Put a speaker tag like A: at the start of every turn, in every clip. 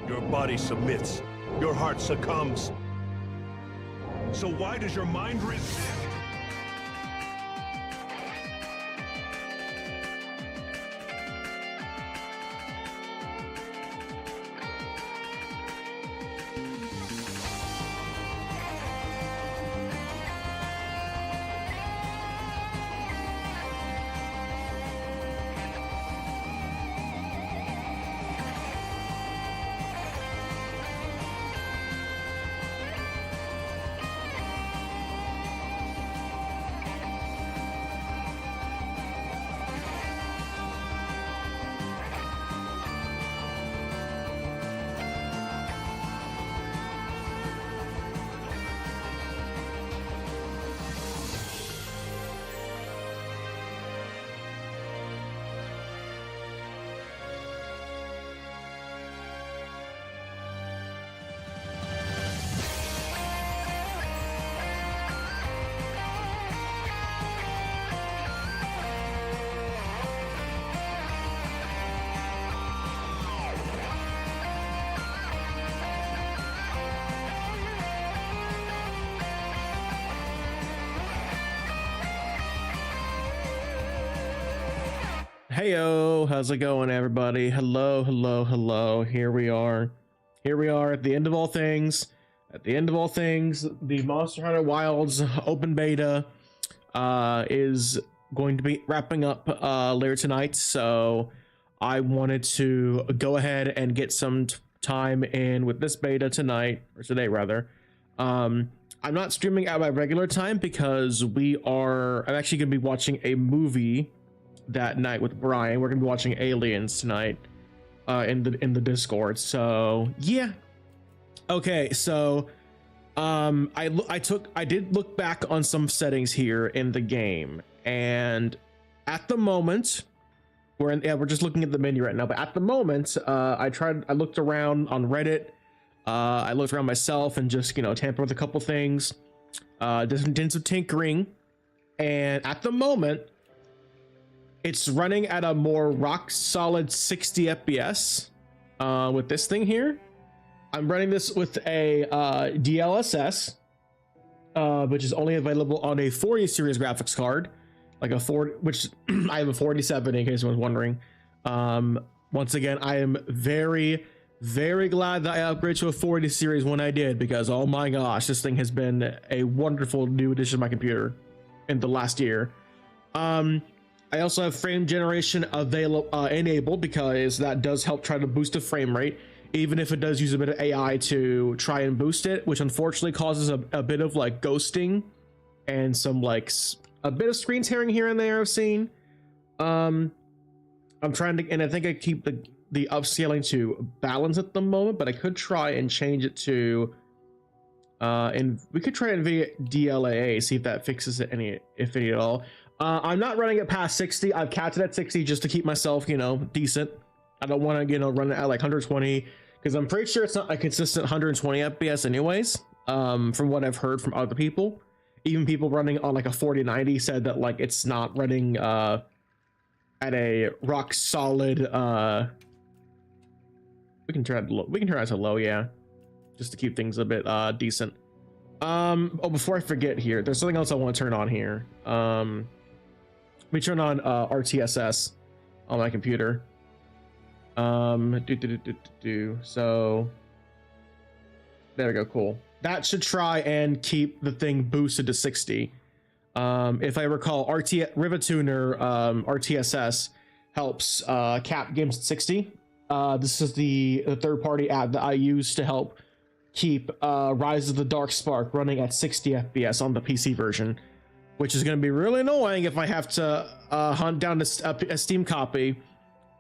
A: Your body submits. Your heart succumbs. So why does your mind resist?
B: Heyo, how's it going, everybody? Hello, hello, hello. Here we are. Here we are at the end of all things. At the end of all things, the Monster Hunter Wilds open beta is going to be wrapping up later tonight. So I wanted to go ahead and get some time in with this beta tonight, or today rather. I'm not streaming at my regular time because I'm actually gonna be watching a movie that night with Brian. We're gonna be watching Aliens tonight in the Discord. So yeah. Okay, so I did look back on some settings here in the game, and at the moment we're just looking at the menu right now, but at the moment I looked around on Reddit, I looked around myself and just, you know, tampered with a couple things, did some tinkering, and at the moment it's running at a more rock solid 60 FPS with this thing here. I'm running this with a DLSS, which is only available on a 40 series graphics card, like a 40, which I have a 4070 in case anyone's wondering. Once again, I am very, very glad that I upgraded to a 40 series when I did, because oh my gosh, this thing has been a wonderful new addition to my computer in the last year. I also have frame generation enabled, because that does help try to boost the frame rate, even if it does use a bit of AI to try and boost it, which unfortunately causes a bit of like ghosting and some like a bit of screen tearing here and there I've seen. I'm trying to, and I think I keep the upscaling to balance at the moment, but I could try and change it to and we could try NVIDIA DLAA, see if that fixes it if any at all. I'm not running it past 60. I've capped it at 60 just to keep myself, you know, decent. I don't want to, you know, run it at like 120, because I'm pretty sure it's not a consistent 120 FPS anyways, from what I've heard from other people. Even people running on like a 4090 said that like it's not running at a rock solid we can turn it to low, yeah, just to keep things a bit decent. Oh, before I forget here, there's something else I want to turn on here. Let me turn on RTSS on my computer. So there we go, cool. That should try and keep the thing boosted to 60. If I recall, Rivatuner RTSS helps cap games at 60. This is the third-party app that I use to help keep Rise of the Dark Spark running at 60 FPS on the PC version, which is going to be really annoying if I have to hunt down a Steam copy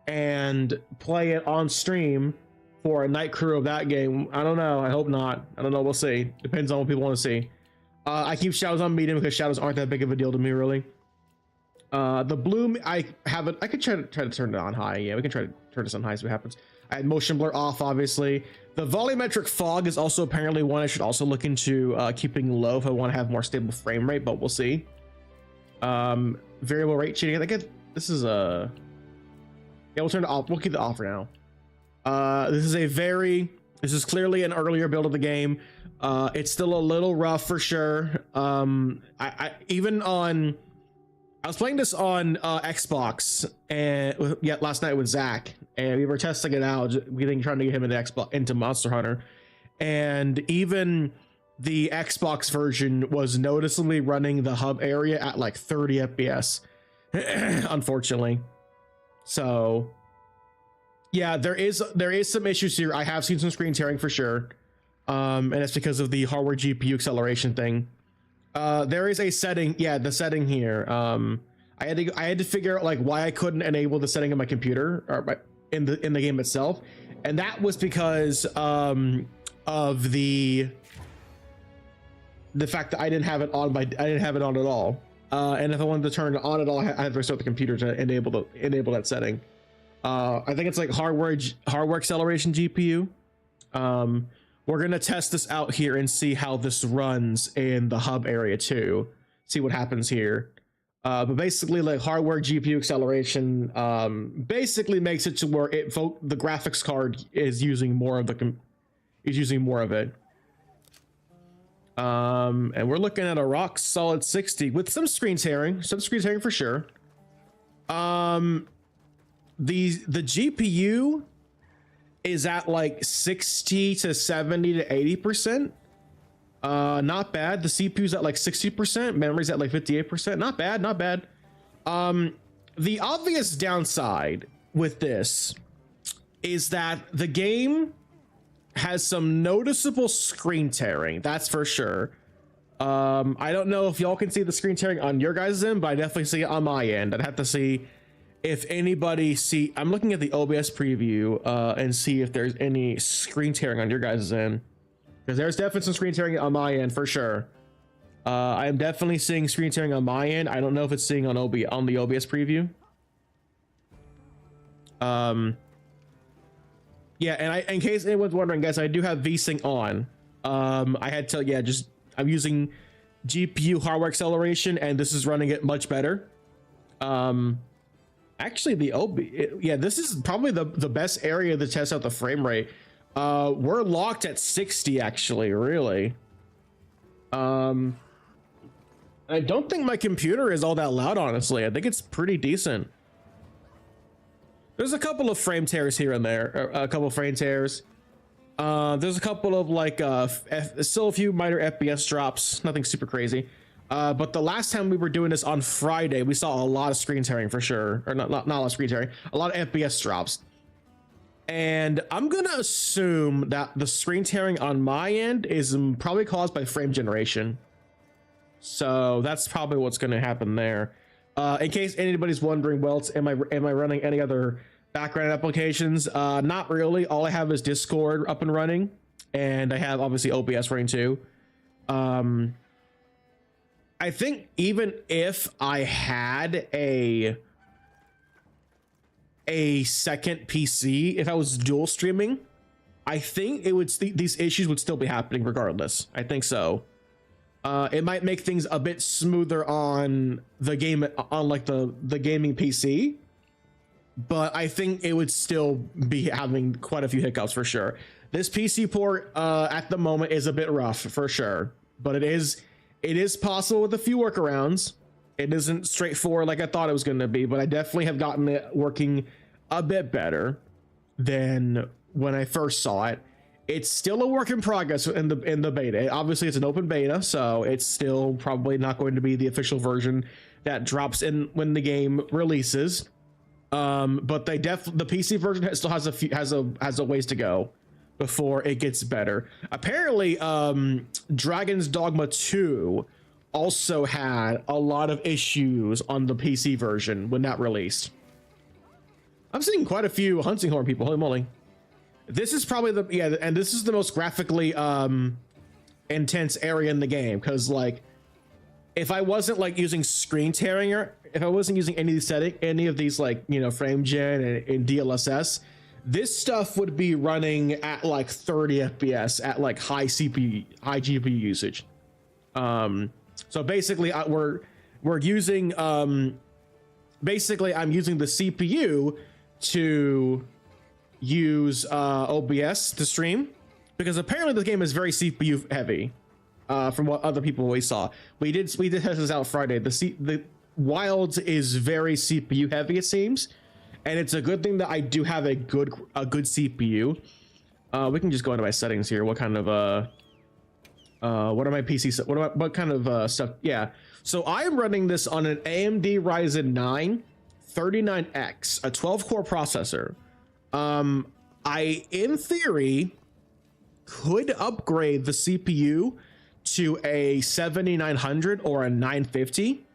B: and play it on stream for a night crew of that game. I don't know. I hope not. I don't know. We'll see. Depends on what people want to see. I keep shadows on medium because shadows aren't that big of a deal to me, really. The bloom, I could try to turn it on high. Yeah, we can try to turn this on high, see what happens. I had motion blur off, obviously. The volumetric fog is also apparently one I should also look into keeping low if I want to have more stable frame rate, but we'll see. Variable rate shading, I think this is a... Yeah, we'll turn it off. We'll keep it off for now. This is clearly an earlier build of the game. It's still a little rough for sure. I was playing this on Xbox and last night with Zach, and we were testing it out. We think trying to get him into Monster Hunter, and even the Xbox version was noticeably running the hub area at like 30 FPS, unfortunately. So yeah, there is some issues here. I have seen some screen tearing for sure, and it's because of the hardware GPU acceleration thing. There is a setting, yeah, the setting here. I had to figure out like why I couldn't enable the setting on my computer or in the game itself, and that was because of the fact that I didn't have it on at all. And if I wanted to turn it on at all, I had to restart the computer to enable that setting. I think it's like hardware acceleration GPU. We're gonna test this out here and see how this runs in the hub area too. See what happens here. But basically, like hardware GPU acceleration basically makes it to where the graphics card is using more of it. And we're looking at a rock solid 60 with some screen tearing for sure. The GPU is at like 60 to 70 to 80%. Not bad. The CPU's at like 60%, memory's at like 58%. Not bad. The obvious downside with this is that the game has some noticeable screen tearing, that's for sure. I don't know if y'all can see the screen tearing on your guys' end, but I definitely see it on my end. I'd have to see if anybody see. I'm looking at the OBS preview and see if there's any screen tearing on your guys' end, because there's definitely some screen tearing on my end for sure. I am definitely seeing screen tearing on my end. I don't know if it's seeing on the OBS preview. Yeah, and in case anyone's wondering, guys, I do have VSync on. I had to, yeah, just I'm using GPU hardware acceleration, and this is running it much better. Actually, yeah, this is probably the best area to test out the frame rate. We're locked at 60, actually, really. I don't think my computer is all that loud, honestly. I think it's pretty decent. There's a couple of frame tears here and there, a couple of frame tears. There's a couple of like still a few minor FPS drops, nothing super crazy. But the last time we were doing this on Friday, we saw a lot of screen tearing for sure, or not a lot of screen tearing, a lot of FPS drops. And I'm gonna assume that the screen tearing on my end is probably caused by frame generation. So that's probably what's gonna happen there. In case anybody's wondering, well, am I running any other background applications? Not really. All I have is Discord up and running, and I have obviously OBS running too. I think even if I had a second PC, if I was dual streaming, I think it would these issues would still be happening regardless. I think so. It might make things a bit smoother on the game, on like the gaming PC, but I think it would still be having quite a few hiccups for sure. This PC port at the moment is a bit rough for sure, but it is possible with a few workarounds. It isn't straightforward like I thought it was going to be, but I definitely have gotten it working a bit better than when I first saw it. It's still a work in progress in the beta. Obviously, it's an open beta, so it's still probably not going to be the official version that drops in when the game releases. But the PC version still has a ways to go before it gets better. Apparently, Dragon's Dogma 2 also had a lot of issues on the PC version when that released. I'm seeing quite a few Hunting Horn people. Holy moly. This is probably and this is the most graphically intense area in the game, because like if I wasn't like using screen tearing, or if I wasn't using any of these like, you know, frame gen and DLSS, this stuff would be running at like 30 FPS at like high GPU usage. So basically we're using basically I'm using the CPU to use OBS to stream, because apparently the game is very CPU heavy, from what other people we saw. We did test this out Friday. The Wilds is very CPU heavy, it seems, and it's a good thing that I do have a good CPU. We can just go into my settings here. What kind of what are my PC, what kind of stuff? Yeah, so I am running this on an AMD Ryzen 9 39X, a 12-core processor. I, in theory, could upgrade the CPU to a 7900 or a 950,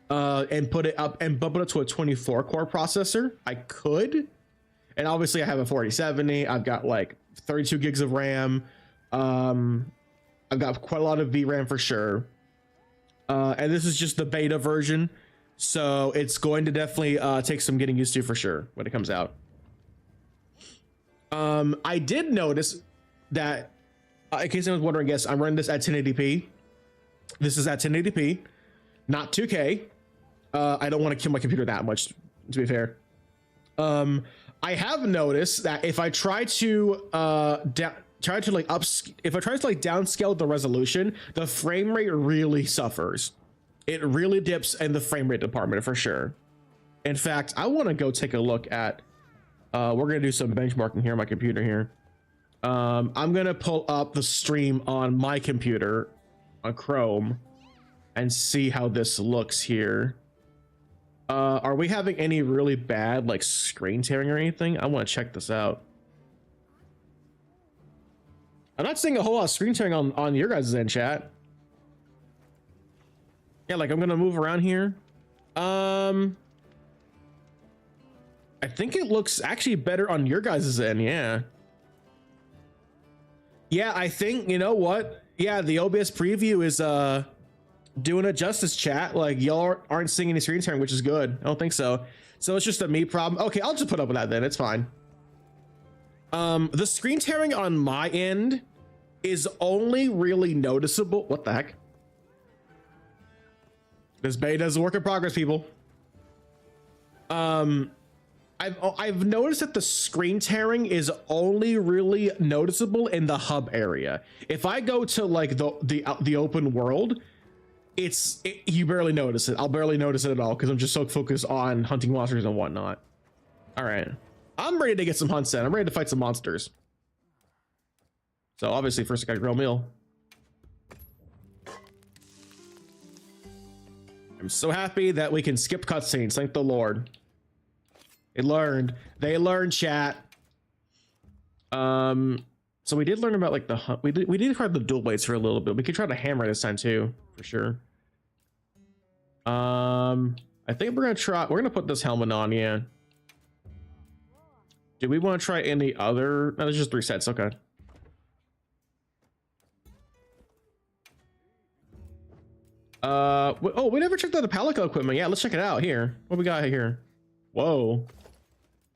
B: and put it up and bump it up to a 24-core processor. I could, and obviously I have a 4070. I've got like 32 gigs of RAM. I've got quite a lot of VRAM for sure. And this is just the beta version, so it's going to definitely take some getting used to for sure when it comes out. I did notice that, in case anyone's wondering, yes, I'm running this at 1080p. This is at 1080p, not 2K. I don't want to kill my computer that much, to be fair. I have noticed that if I try to downscale the resolution, the frame rate really suffers. It really dips in the frame rate department for sure. In fact, I want to go take a look at. We're gonna do some benchmarking here on my computer here. I'm gonna pull up the stream on my computer on Chrome and see how this looks here. Are we having any really bad like screen tearing or anything? I want to check this out. I'm not seeing a whole lot of screen sharing on your guys' end, chat. Yeah, like I'm gonna move around here. I think it looks actually better on your guys' end. Yeah. Yeah, I think, you know what? Yeah, the OBS preview is doing it justice, chat. Like y'all aren't seeing any screen sharing, which is good. I don't think so. So it's just a me problem. Okay, I'll just put up with that then. It's fine. The screen tearing on my end is only really noticeable. What the heck? This beta is a work in progress, people. I've noticed that the screen tearing is only really noticeable in the hub area. If I go to like the open world, you barely notice it. I'll barely notice it at all because I'm just so focused on hunting monsters and whatnot. All right. I'm ready to get some hunts in. I'm ready to fight some monsters. So obviously first I got a grill meal. I'm so happy that we can skip cutscenes. Thank the Lord. They learned, chat. So we did learn about like the hunt. We did try the dual blades for a little bit. We could try the hammer this time too, for sure. I think we're gonna put this helmet on. Yeah. Do we want to try any other? No, there's just 3 sets. Okay. Oh, we never checked out the Palico equipment. Yeah, let's check it out here. What we got here? Whoa.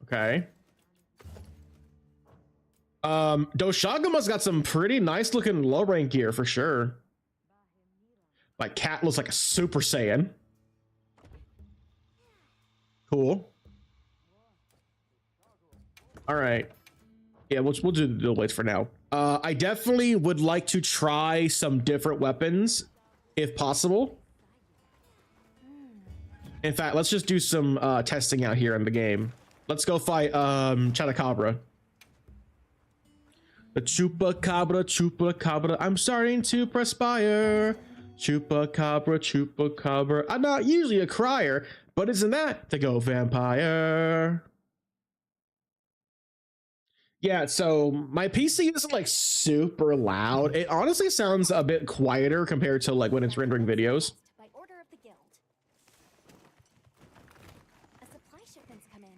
B: Okay. Doshagama's got some pretty nice looking low rank gear for sure. Like Cat looks like a Super Saiyan. Cool. All right. Yeah, we'll do the dual blades for now. I definitely would like to try some different weapons if possible. In fact, let's just do some testing out here in the game. Let's go fight Chupacabra. The Chupacabra, I'm starting to perspire. Chupacabra. I'm not usually a crier, but isn't that to go vampire? Yeah, so my PC isn't like super loud. It honestly sounds a bit quieter compared to like when it's rendering videos.
C: By order of the guild. A supply shipment's come in.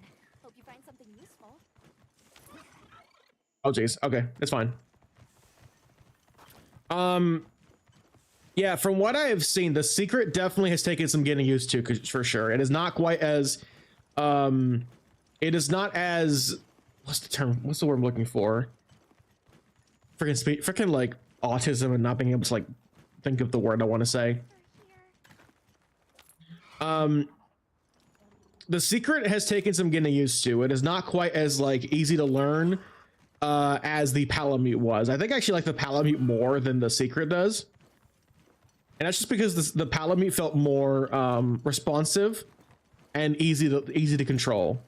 C: Hope you find something useful.
B: Oh jeez. Okay, that's fine. Yeah, from what I have seen, the secret definitely has taken some getting used to, for sure. It is not quite as it is not as what's the word I'm looking for? Freaking like autism and not being able to like think of the word I want to say. The secret has taken some getting used to. It is not quite as like easy to learn as the Palamute was. I think I actually like the Palamute more than the secret does. And that's just because the Palamute felt more responsive and easy to control.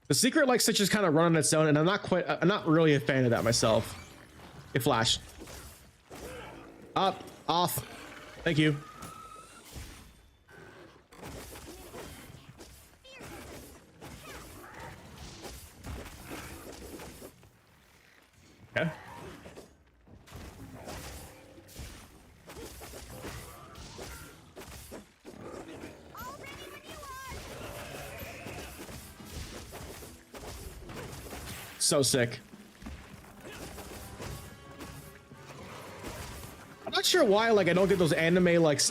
B: The secret likes to just kind of run on its own, and I'm not really a fan of that myself. It flashed. Up, off. Thank you. Okay. So sick. I'm not sure why like I don't get those anime like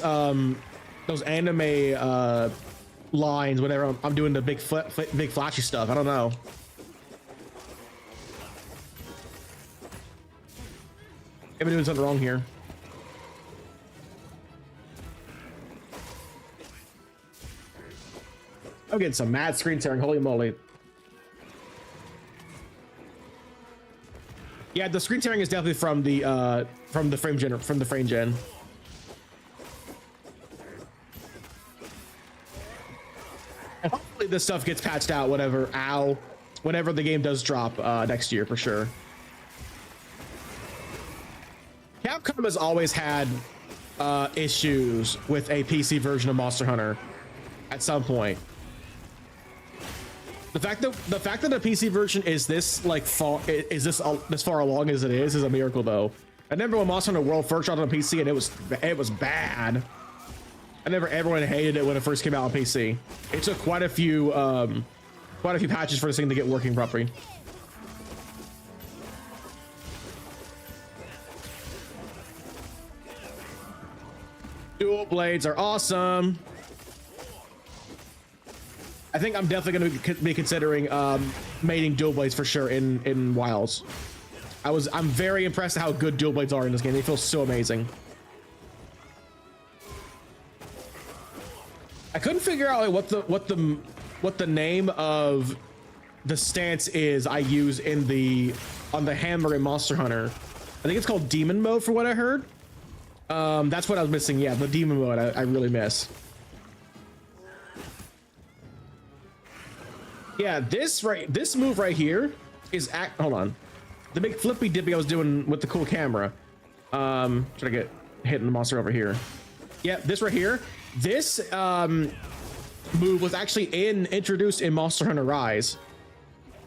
B: those anime lines whenever I'm doing the big flashy stuff. I don't know. I've been doing something wrong here. I'm getting some mad screen tearing. Holy moly. Yeah, the screen tearing is definitely from the frame gen. And hopefully this stuff gets patched out whenever the game does drop next year for sure. Capcom has always had issues with a PC version of Monster Hunter at some point. The fact that the PC version is this like far is this far along as it is a miracle though. I remember when Monster Hunter World first shot on PC and it was bad. I remember everyone hated it when it first came out on PC. It took quite a few patches for this thing to get working properly. Dual blades are awesome. I think I'm definitely going to be considering mating dual blades for sure in Wilds. I'm very impressed at how good dual blades are in this game. They feel so amazing. I couldn't figure out like, what the name of the stance is I use on the hammer in Monster Hunter. I think it's called Demon Mode for what I heard. That's what I was missing. Yeah, the Demon Mode I really miss. Yeah, this move right here is hold on. The big flippy dippy I was doing with the cool camera. Try to get hitting the monster over here. Yeah, this right here. This move was actually introduced in Monster Hunter Rise.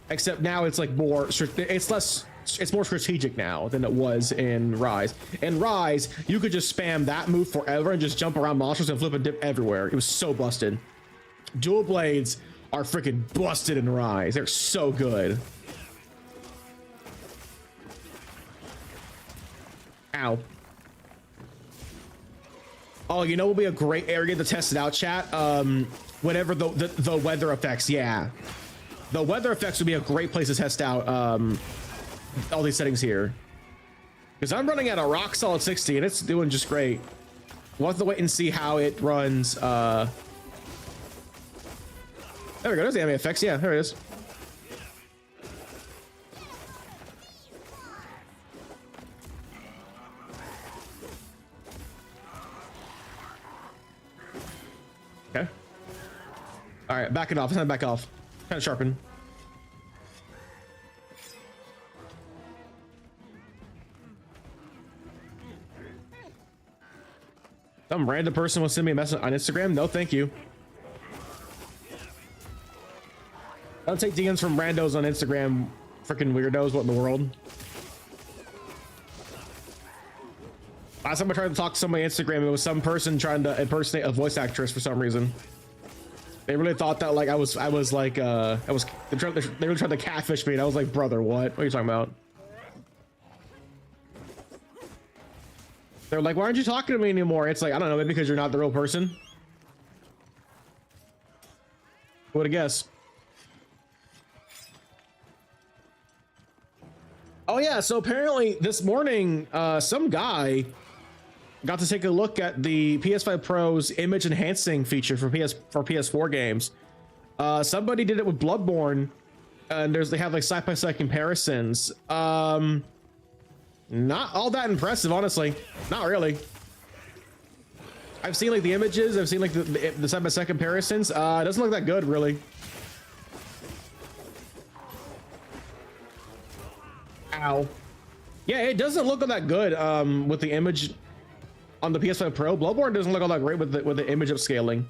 B: Except now it's like more it's more strategic now than it was in Rise. In Rise, you could just spam that move forever and just jump around monsters and flip and dip everywhere. It was so busted. Dual blades are freaking busted in Rise. They're so good. Ow. Oh, you know what would be a great area to test it out, chat? Whenever the weather effects, yeah. The weather effects would be a great place to test out all these settings here. Because I'm running at a rock solid 60 and it's doing just great. We'll have to wait and see how it runs. There we go, there's the enemy effects. Yeah, there it is. Okay. All right, back it off. It's not back off. Kind of sharpen. Some random person will send me a message on Instagram. No, thank you. I don't take DMs from randos on Instagram. Freaking weirdos. What in the world? Last time I tried to talk to somebody on Instagram, it was some person trying to impersonate a voice actress for some reason. They really thought that like I was like they really tried to catfish me, and I was like, brother, what are you talking about? They're like, why aren't you talking to me anymore? It's like, I don't know, maybe because you're not the real person. Who would have guessed? Oh yeah, so apparently this morning some guy got to take a look at the PS5 Pro's image enhancing feature for PS4 games. Somebody did it with Bloodborne, and they have like side-by-side comparisons. Not all that impressive, honestly. Not really. I've seen like the images, I've seen like the side-by-side comparisons. It doesn't look that good, really. Ow. Yeah, it doesn't look all that good with the image on the PS5 Pro. Bloodborne doesn't look all that great with the image upscaling.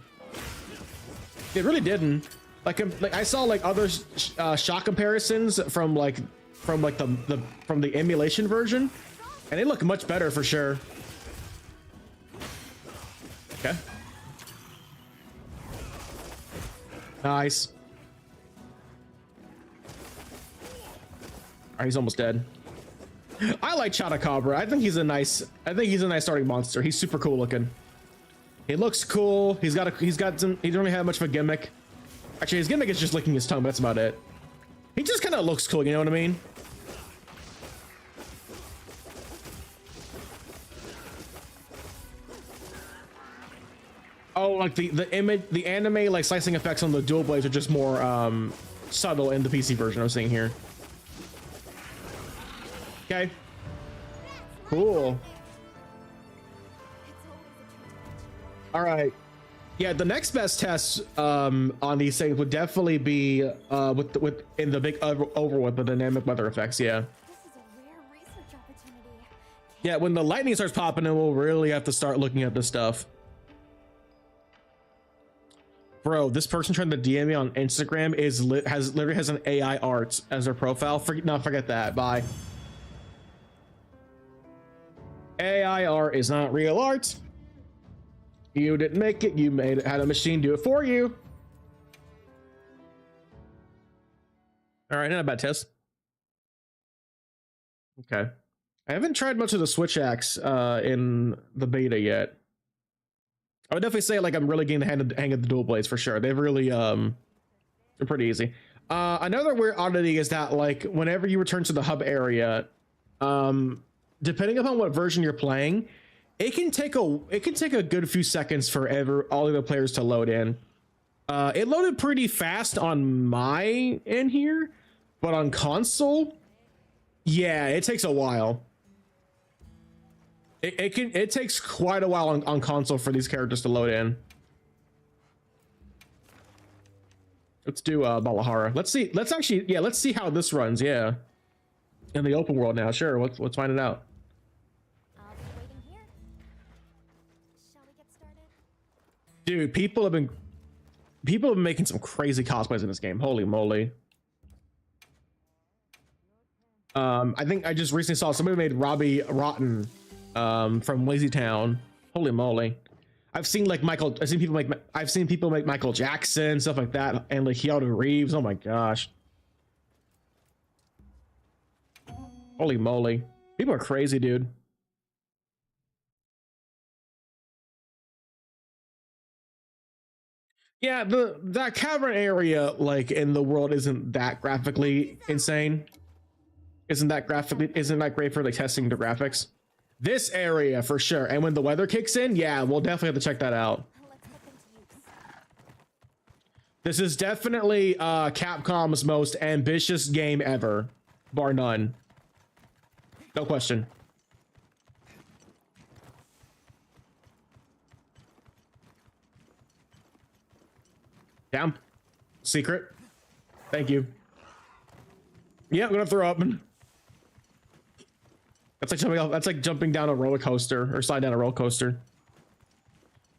B: It really didn't. Like I saw like other shot comparisons from the emulation version, and they look much better for sure. Okay. Nice. All right, he's almost dead. I like Chotacabra. I think he's a nice starting monster. He's super cool looking. He looks cool. He don't really have much of a gimmick. Actually, his gimmick is just licking his tongue, but that's about it. He just kind of looks cool, you know what I mean? Oh, like the anime like slicing effects on the dual blades are just more subtle in the PC version I'm seeing here. Okay. Cool. All right. Yeah, the next best test on these things would definitely be in the big Overworld, the dynamic weather effects. Yeah.
C: This is a rare research opportunity.
B: Yeah, when the lightning starts popping, then we'll really have to start looking at this stuff. Bro, this person trying to DM me on Instagram literally has an AI art as their profile. No, forget that. Bye. AI art is not real art. You didn't make it. You had a machine do it for you. All right, not a bad test. Okay. I haven't tried much of the switch axe in the beta yet. I would definitely say like I'm really getting the hang of the dual blades for sure. They've really they're pretty easy. Another weird oddity is that like whenever you return to the hub area, depending upon what version you're playing, it can take a good few seconds for all of the players to load in. It loaded pretty fast on my end here, but on console, yeah, it takes a while. It takes quite a while on console for these characters to load in. Let's do Balahara. Let's see how this runs. Yeah, in the open world now. Sure, let's find it out.
C: I'll be waiting here. Shall we get started?
B: Dude, people have been making some crazy cosplays in this game. Holy moly. I think I just recently saw somebody made Robbie Rotten from Lazy Town. Holy moly. I've seen people make Michael Jackson, stuff like that, and like Keanu Reeves. Oh my gosh. Holy moly. People are crazy, dude. Yeah, that cavern area like in the world isn't that graphically insane. Isn't that great for like testing the graphics? This area for sure. And when the weather kicks in, yeah, we'll definitely have to check that out.
C: Let's put them to use.
B: This is definitely Capcom's most ambitious game ever, bar none. No question. Down. Secret. Thank you. Yeah, I'm gonna throw up. That's like jumping down a roller coaster or sliding down a roller coaster.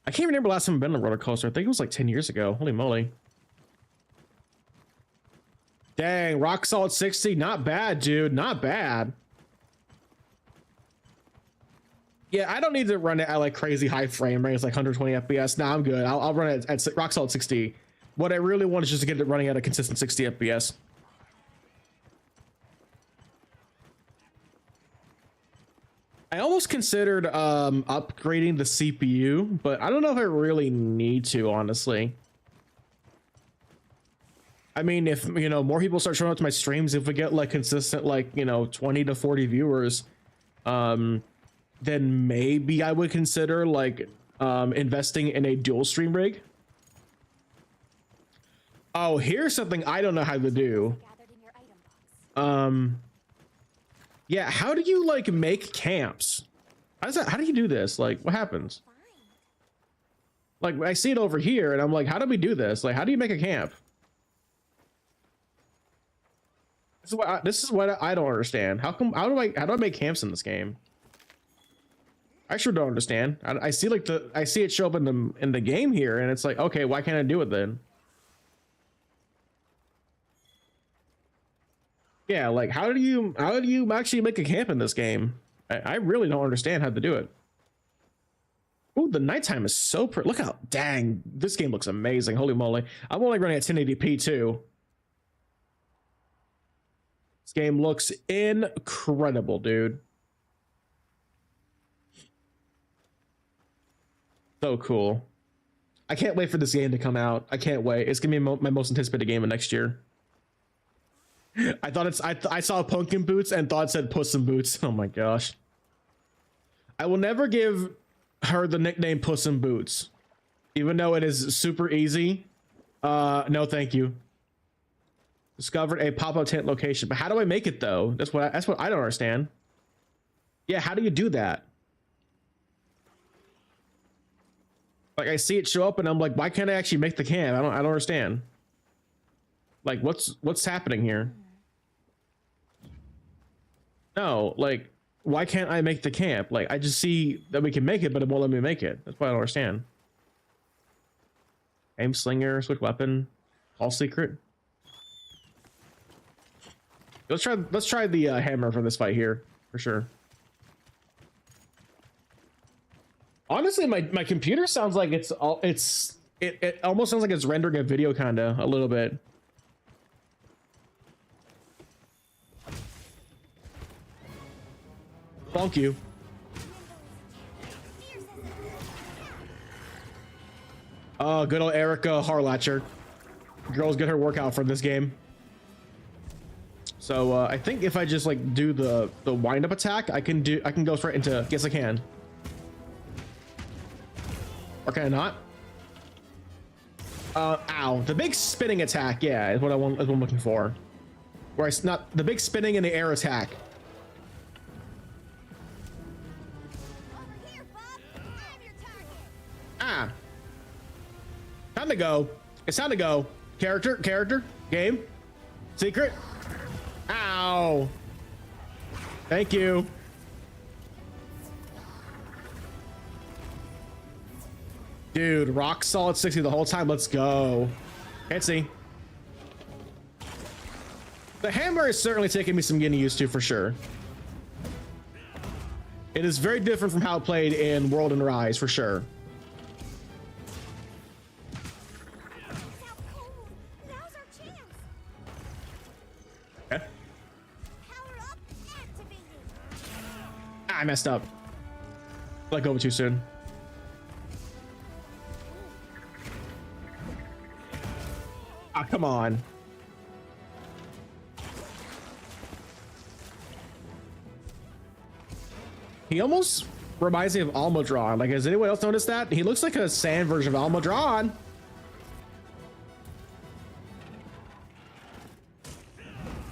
B: I can't remember last time I've been on a roller coaster. I think it was like 10 years ago. Holy moly. Dang, Rock Solid 60. Not bad, dude. Not bad. Yeah, I don't need to run it at like crazy high frame rates, like 120 FPS. Nah, I'm good. I'll run it at Rock Solid 60. What I really want is just to get it running at a consistent 60 FPS. I almost considered upgrading the CPU, but I don't know if I really need to, honestly. I mean, if, you know, more people start showing up to my streams, if we get like consistent, like, you know, 20 to 40 viewers, then maybe I would consider like investing in a dual stream rig. Oh, here's something I don't know how to do.
C: Gathered in your item box.
B: Yeah, how do you like make camps? How do you do this? Like, what happens?
C: Fine.
B: Like, I see it over here and I'm like, how do we do this? Like, how do you make a camp? This is what I don't understand. How do I make camps in this game? I sure don't understand. I see like I see it show up in the game here and it's like, okay, why can't I do it then? Yeah, like how do you actually make a camp in this game? I really don't understand how to do it. Ooh, the nighttime is so pretty. Look how, dang, this game looks amazing. Holy moly. I'm only running at 1080p too. This game looks incredible, dude. So cool. I can't wait for this game to come out. I can't wait. It's gonna be my most anticipated game of next year. I saw Pumpkin Boots and thought it said Puss in Boots. Oh my gosh. I will never give her the nickname Puss in Boots, even though it is super easy. No, thank you. Discovered a pop-up tent location, but how do I make it though? That's what I don't understand. Yeah, how do you do that? Like I see it show up and I'm like, why can't I actually make the camp? I don't understand. Like what's happening here? No, like why can't I make the camp? Like I just see that we can make it, but it won't let me make it. That's why I don't understand. Aim slinger, switch weapon, all secret. Let's try the hammer for this fight here for sure. Honestly, my computer sounds like it almost sounds like it's rendering a video kinda a little bit. Thank you. Oh, good old Erica Harlatcher. Girls get her workout for this game. So I think if I just like do the wind up attack, I can go straight into. Yes, I can. Or can I not? Ow! The big spinning attack, yeah, is what is what I'm looking for. Where it's not the big spinning in the air attack.
C: Over here, Bob. I'm your target.
B: Ah. Time to go. It's time to go. Character, game, secret. Ow. Thank you. Dude, rock solid 60 the whole time. Let's go. Can't see. The hammer is certainly taking me some getting used to for sure. It is very different from how it played in World and Rise for sure.
C: How cold. Now's our chance.
B: Okay.
C: Power up. Activated.
B: I messed up. Let go too soon. Ah, come on. He almost reminds me of Almudron. Like, has anyone else noticed that? He looks like a sand version of Almudron.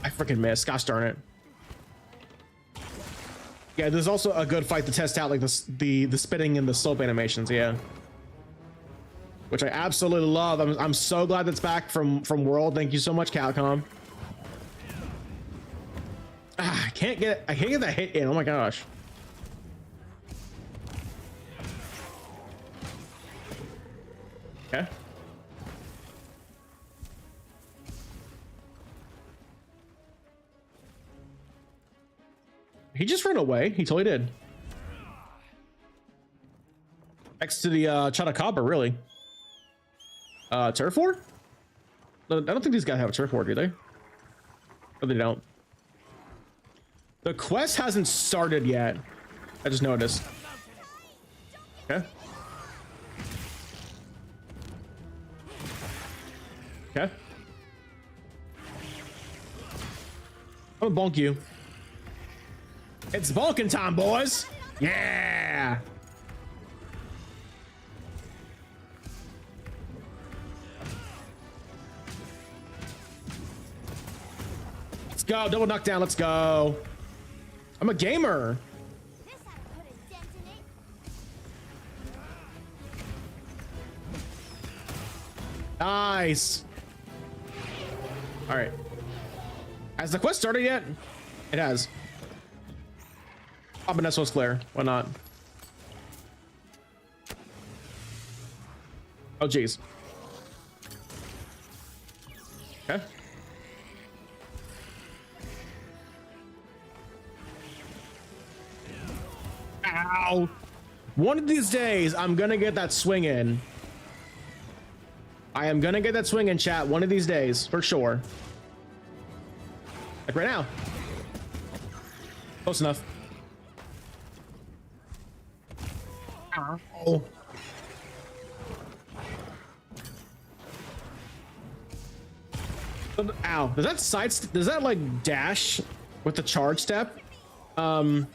B: I freaking missed. Gosh darn it. Yeah, there's also a good fight to test out like the spitting and the slope animations, yeah. Which I absolutely love. I'm so glad that's back from World. Thank you so much, Capcom. Ah, I can't get that hit in. Oh my gosh. Okay. He just ran away. He totally did. Next to the Chatacabra, really. Turf War? No, I don't think these guys have a Turf War, do they? No, they don't. The quest hasn't started yet. I just noticed. Okay. Okay. I'm gonna bonk you. It's Vulcan time, boys! Yeah! Let's go, double knockdown, let's go. I'm a gamer.
C: This ought to put a dent in it.
B: Nice. All right. Has the quest started yet? It has. Abonesso's Flare. Why not? Oh, geez. Okay. Ow. One of these days, I'm gonna get that swing in. I am gonna get that swing in, chat. One of these days, for sure. Like right now. Close enough. Ow. Ow. Does that does that like dash with the charge step? Does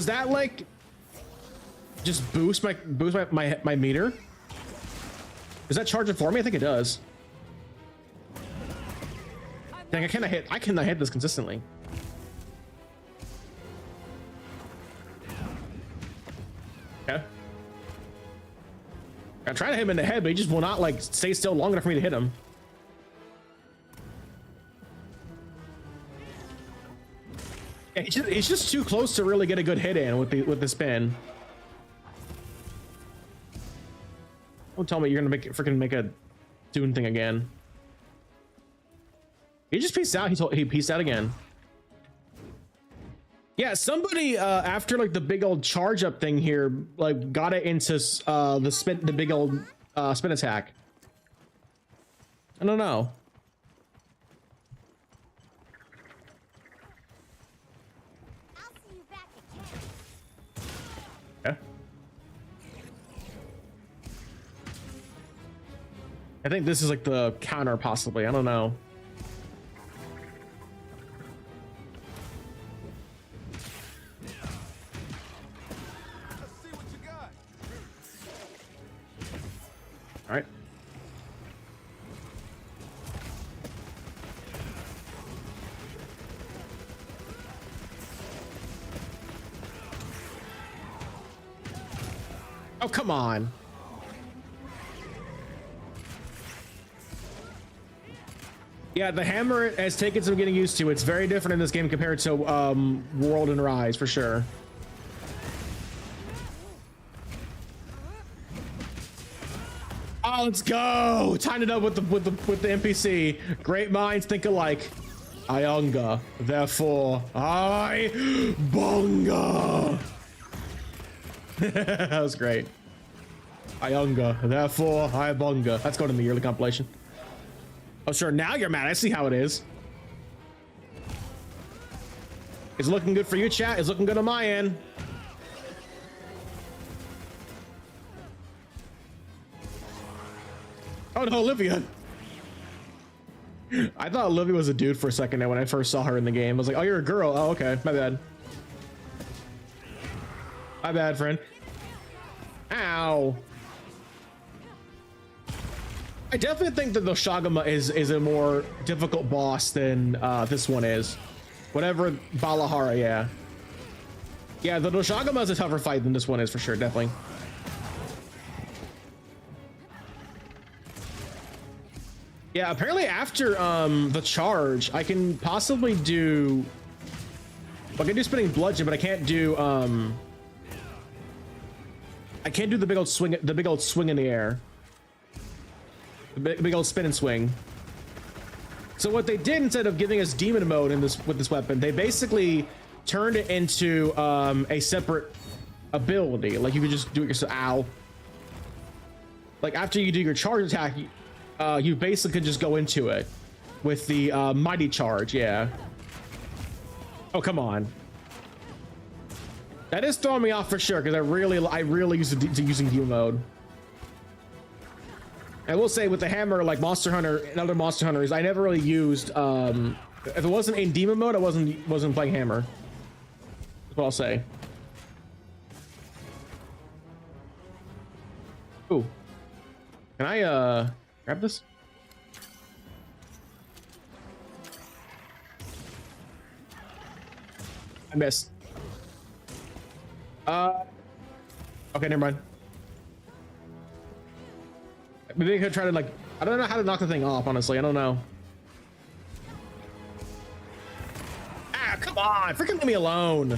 B: that like just boost my meter? Is that charging for me? I think it does. Dang, I cannot hit this consistently. Okay. I try to hit him in the head, but he just will not like stay still long enough for me to hit him. Yeah, he's just too close to really get a good hit in with the spin. Don't tell me you're gonna freaking make a Dune thing again. He just peaced out. He peaced out again. Yeah, somebody after like the big old charge up thing here, like got it into the big old spin attack. I don't know.
C: I'll see you back at camp.
B: Yeah. I think this is like the counter, possibly. I don't know. All right. Oh, come on. Yeah, the hammer has taken some getting used to. It's very different in this game compared to World and Rise, for sure. Oh, let's go! Timed it up with the NPC. Great minds think alike. Ionga, therefore I Bunga. That was great. Ionga, therefore I Bunga. That's going in the yearly compilation. Oh sure, now you're mad. I see how it is. It's looking good for you, chat. It's looking good on my end. Oh no, Olivia. I thought Olivia was a dude for a second there when I first saw her in the game. I was like, oh, you're a girl. Oh, okay. My bad. My bad, friend. Ow. I definitely think that the Shagama is a more difficult boss than this one is. Whatever, Balahara, yeah. Yeah, the Doshagama is a tougher fight than this one is for sure, definitely. Yeah, apparently after the charge, I can possibly do... I can do spinning bludgeon, but I can't do the big old swing, in the air. The big old spin and swing. So what they did, instead of giving us demon mode in with this weapon, they basically turned it into a separate ability. Like you could just do it yourself. Ow. Like after you do your charge attack, you basically could just go into it with the mighty charge. Yeah. Oh, come on. That is throwing me off for sure, because I really used to using demon mode. I will say with the hammer, like Monster Hunter and other Monster Hunters, I never really used if it wasn't in demon mode, I wasn't playing hammer. That's what I'll say. Ooh. Can I grab this? I missed. Okay, never mind. Maybe I could try to, like, I don't know how to knock the thing off, honestly. I don't know. Ah, come on! Freaking leave me alone!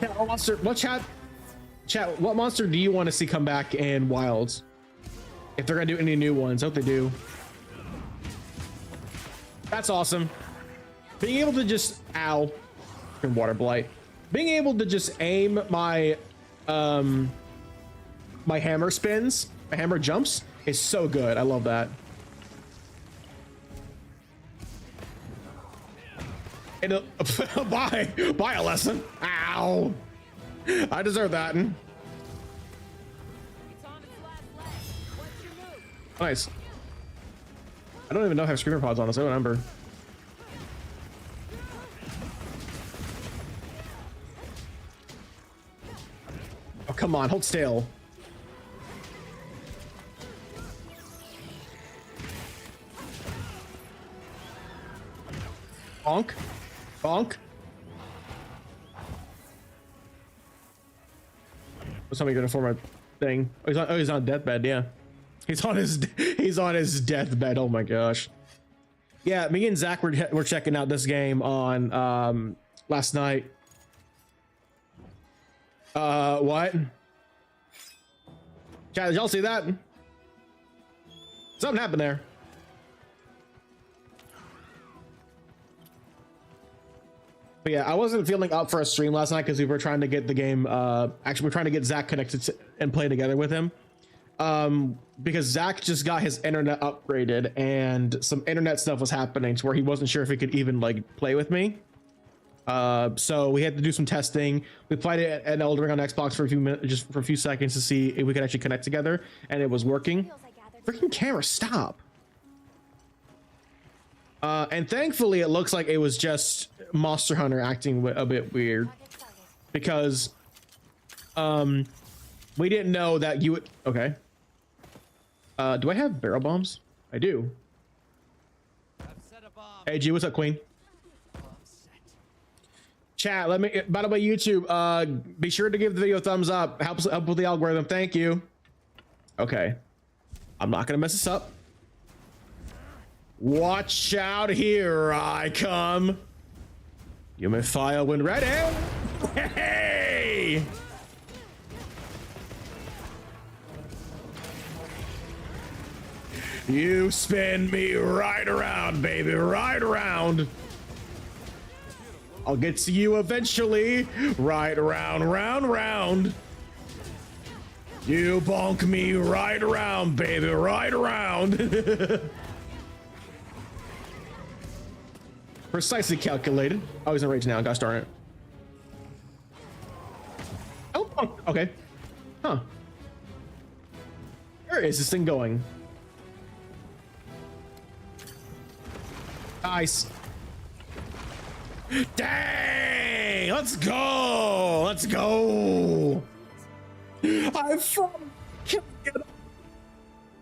B: Yeah, what monster? What chat? What monster do you want to see come back in Wilds? If they're gonna do any new ones, I hope they do. That's awesome. Being able to just, ow, freaking water blight. Being able to just aim my my hammer spins, my hammer jumps is so good. I love that. And bye a lesson. Ow. I deserve that. Nice. I don't even know if I have screamer pods on us. I don't remember. Oh, come on, hold still. Bonk. Bonk. Somebody gonna form a thing. Oh, he's on deathbed, yeah. He's on his deathbed. Oh my gosh. Yeah, me and Zach were checking out this game on last night. What? Chat, did y'all see that? Something happened there. But yeah, I wasn't feeling up for a stream last night because we were trying to get the game. Actually, we're trying to get Zach connected and play together with him. Because Zach just got his internet upgraded and some internet stuff was happening to where he wasn't sure if he could even like play with me. So we had to do some testing. We played it an Elden Ring on Xbox for a few minutes, just for a few seconds to see if we could actually connect together, and it was working.
C: Feels I gathered
B: Freaking camera, stop. And thankfully, it looks like it was just Monster Hunter acting a bit weird
C: target started.
B: because, we didn't know that you would. Okay. Do I have barrel bombs? I do. Hey G, what's up, Queen? Chat, let me. By the way, YouTube, be sure to give the video a thumbs up. Helps with the algorithm. Thank you. Okay, I'm not gonna mess this up. Watch out! Here I come. You may fire when ready. Hey! You spin me right around, baby, right around. I'll get to you eventually. Right around, round. You bonk me right around, baby, right around. Precisely calculated. Oh, he's in rage now. Gosh darn it. Oh, okay. Huh. Where is this thing going? Nice. Dang! Let's go! Let's go! I've fallen. Can't get up.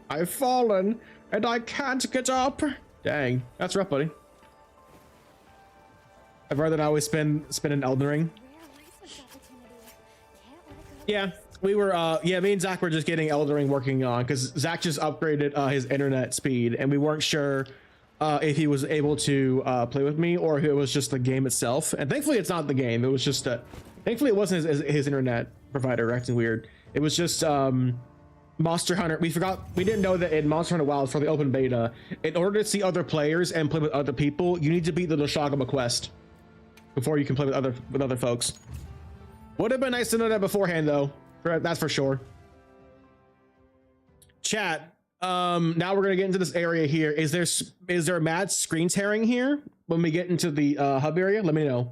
B: I've fallen and I can't get up. Dang, that's rough, buddy. I'd rather not always spend an Elden Ring.
C: Rare research opportunity. Can't let it go.
B: Yeah, we were. Yeah, me and Zach were just getting Elden Ring working on because Zach just upgraded his internet speed, and we weren't sure if he was able to play with me or if it was just the game itself. And thankfully, it's not the game. It was just thankfully, it wasn't his internet provider acting weird. It was just Monster Hunter. We didn't know that in Monster Hunter Wilds for the open beta, in order to see other players and play with other people, you need to beat the Doshagama quest before you can play with other folks. Would have been nice to know that beforehand, though. That's for sure. Chat. Now we're gonna get into this area here. Is there mad screen tearing here when we get into the hub area? Let me know,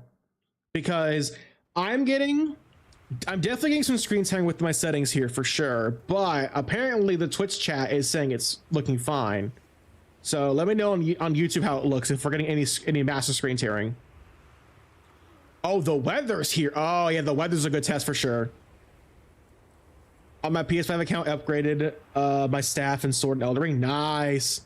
B: because I'm definitely getting some screen tearing with my settings here for sure. But apparently the Twitch chat is saying it's looking fine. So let me know on YouTube how it looks if we're getting any massive screen tearing. Oh, the weather's here. Oh yeah, the weather's a good test for sure. On my PS5 account, upgraded my staff and sword in Elden Ring. Nice.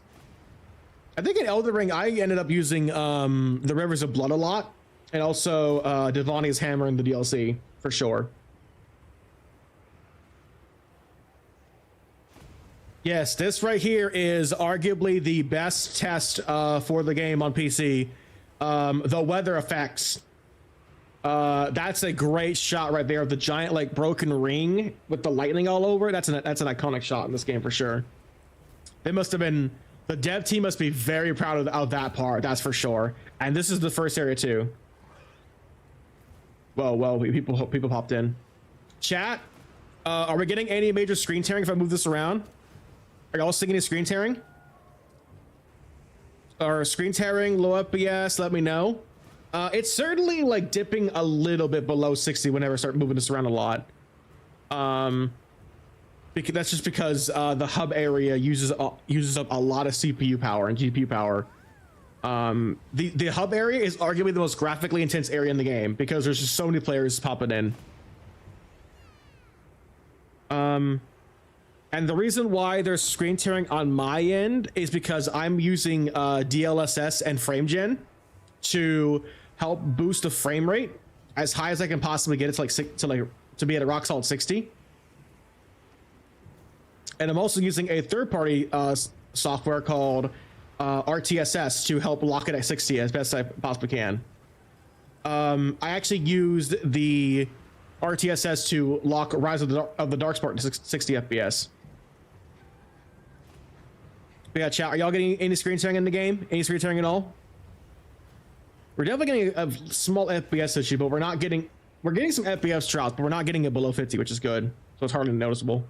B: I think in Elden Ring, I ended up using the Rivers of Blood a lot, and also Devani's Hammer in the DLC for sure. Yes, this right here is arguably the best test for the game on PC. The weather effects. That's a great shot right there of the giant like broken ring with the lightning all over. That's an iconic shot in this game for sure. They must have been, the dev team must be very proud of that part, that's for sure. And this is the first area too. Well, people popped in. Chat, are we getting any major screen tearing if I move this around? Are y'all seeing any screen tearing? Or screen tearing, low FPS, let me know. It's certainly like dipping a little bit below 60 whenever I start moving this around a lot. Because that's just because the hub area uses up a lot of CPU power and GPU power. The hub area is arguably the most graphically intense area in the game because there's just so many players popping in. And the reason why there's screen tearing on my end is because I'm using DLSS and FrameGen to help boost the frame rate as high as I can possibly get it to be at a rock solid 60. And I'm also using a third-party software called RTSS to help lock it at 60 as best I possibly can. I actually used the RTSS to lock Rise of the Darkspark to 60 FPS. But yeah, chat, are y'all getting any screen sharing in the game? Any screen sharing at all? We're definitely getting a small FPS issue, but we're getting some FPS drops, but we're not getting it below 50, which is good. So it's hardly noticeable.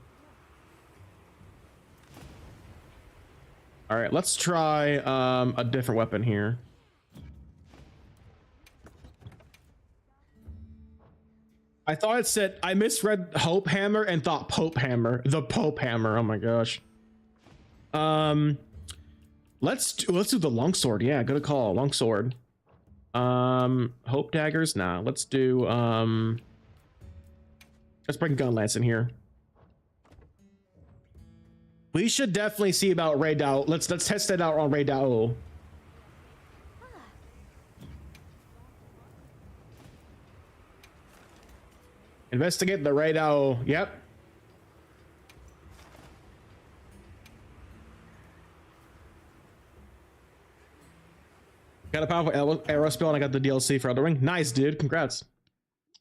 B: All right, let's try a different weapon here. I thought it said, I misread Hope Hammer and thought Pope Hammer. The Pope Hammer. Oh my gosh. Let's do the longsword. Yeah, good call. Longsword. Hope daggers. Nah, let's do let's bring gun lance in here. We should definitely see about Ray Dao. Let's test it out on Ray Dao. Investigate the Ray Dao. Yep. Got a powerful arrow spell and I got the DLC for Elden Ring. Nice, dude. Congrats.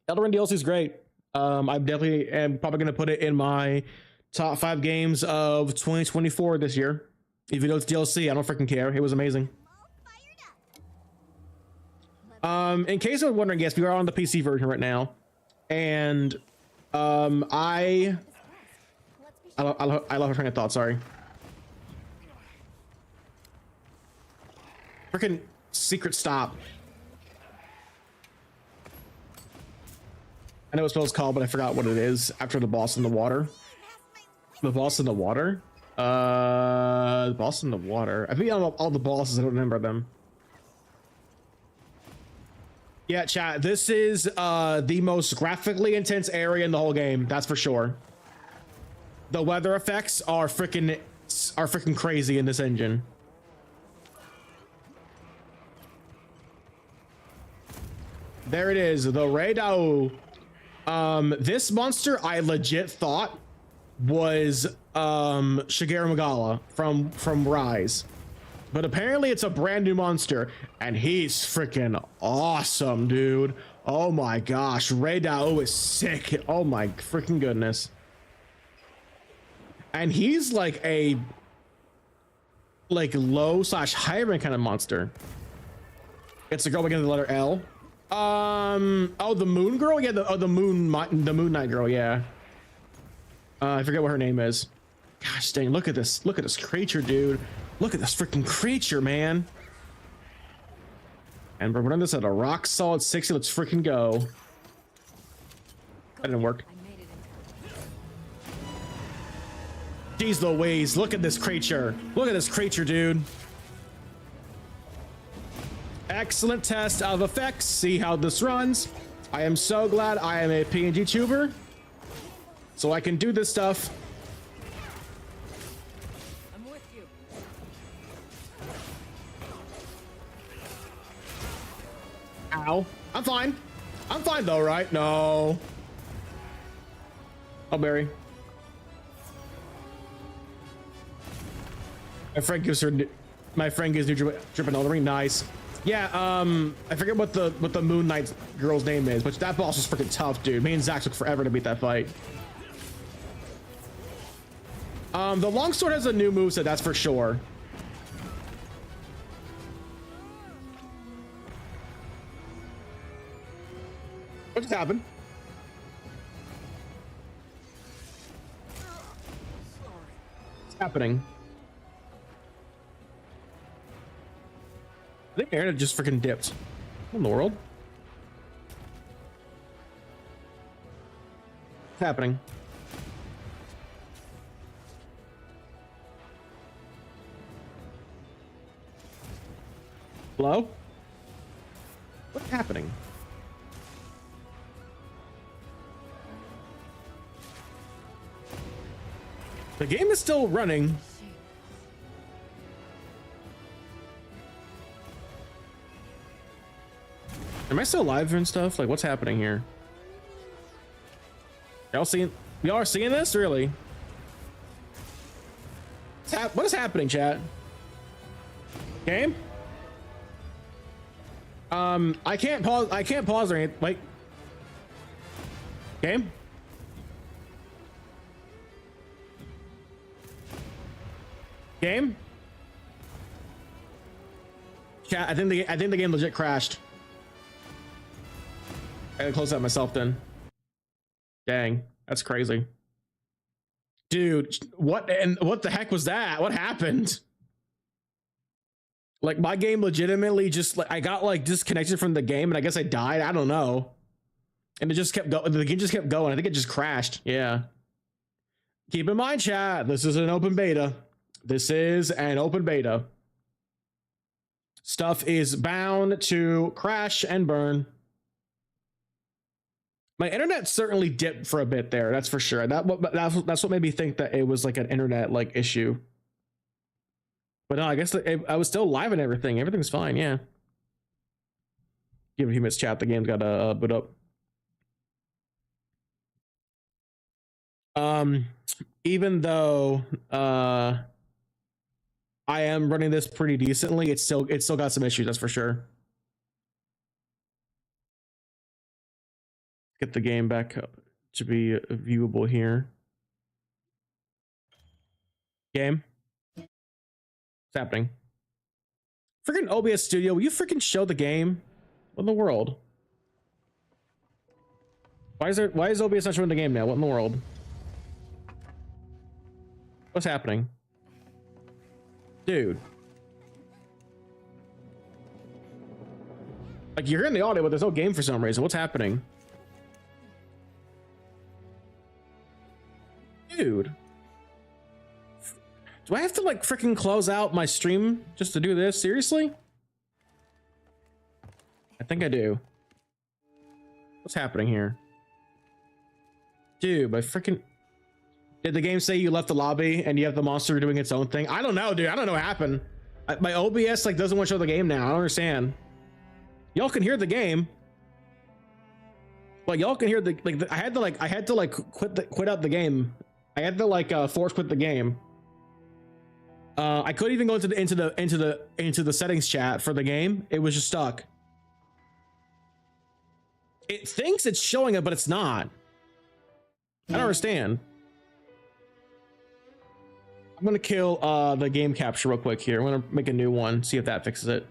B: Elden Ring DLC is great. I definitely am probably going to put it in my top 5 games of 2024 this year. If you know it's DLC, I don't freaking care. It was amazing. In case you're wondering, yes, we are on the PC version right now. And I love her train of thought, sorry. Freaking secret stop. I know what spell's called, but I forgot what it is after the boss in the water. The boss in the water? The boss in the water. I think all the bosses, I don't remember them. Yeah, chat, this is the most graphically intense area in the whole game, that's for sure. The weather effects are freaking crazy in this engine. There it is, the Ray Dao. This monster I legit thought was Shigeru Magala from Rise. But apparently it's a brand new monster and he's freaking awesome, dude. Oh my gosh, Ray Dao is sick. Oh my freaking goodness. And he's like a low/high rank kind of monster. It's a girl beginning with the letter L. Oh, the moon girl? Yeah, the moon knight girl, yeah. I forget what her name is. Gosh dang, look at this creature, dude. Look at this freaking creature, man. And we're running this at a rock solid 60. Let's freaking go. That didn't work. Jeez Louise, look at this creature. Look at this creature, dude. Excellent test of effects. See how this runs. I am so glad I am a PNG tuber, so I can do this stuff.
D: I'm with you.
B: Ow. I'm fine. I'm fine though, right? No. Oh, Barry. My friend gives new drip in Elden Ring. Nice. Yeah, I forget what the Moon Knight girl's name is, but that boss was freaking tough, dude. Me and Zach took forever to beat that fight. The longsword has a new moveset, that's for sure. What just happened? What's happening? I think Aaron just freaking dipped. What in the world? What's happening? Hello? What's happening? The game is still running. Am I still live and stuff? Like, what's happening here? Y'all are seeing this? Really? What is happening, chat? Game? I can't pause or anything. Like, Okay. Game. Chat, I think the game legit crashed. I gotta close that myself then. Dang, that's crazy. Dude, what the heck was that? What happened? Like my game legitimately just like I got like disconnected from the game and I guess I died. I don't know. And it just kept going. The game just kept going. I think it just crashed. Yeah. Keep in mind, chat, this is an open beta. This is an open beta. Stuff is bound to crash and burn. My internet certainly dipped for a bit there. That's for sure. That's what made me think that it was like an internet like issue. But no, I guess I was still live and everything. Everything's fine. Yeah. Give a few minutes, chat. The game's got to boot up. Even though I am running this pretty decently, it's still got some issues. That's for sure. Get the game back up to be viewable here. Game. What's happening? Freaking OBS Studio, will you freaking show the game? What in the world? Why is OBS not showing the game now? What in the world? What's happening? Dude. Like you're hearing the audio, but there's no game for some reason. What's happening? Dude. Do I have to like freaking close out my stream just to do this? Seriously? I think I do. What's happening here? Dude, my freaking... Did the game say you left the lobby and you have the monster doing its own thing? I don't know, dude. I don't know what happened. My OBS like doesn't want to show the game now. I don't understand. Y'all can hear the game. But y'all can hear the I had to quit out the game. I had to like force quit the game. I couldn't even go into the settings chat for the game. It was just stuck. It thinks it's showing it, but it's not. I don't understand. I'm gonna kill the game capture real quick here. I'm gonna make a new one, see if that fixes it.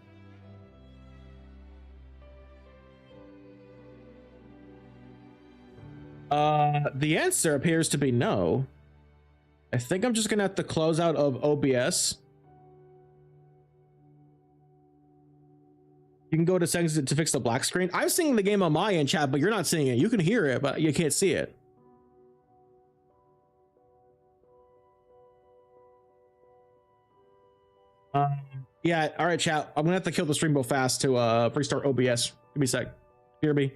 B: The answer appears to be no. I think I'm just gonna have to close out of OBS. You can go to settings to fix the black screen. I'm seeing the game on my end, chat, but you're not seeing it. You can hear it, but you can't see it. Yeah, all right, chat. I'm gonna have to kill the stream real fast to restart OBS. Give me a sec. Hear me.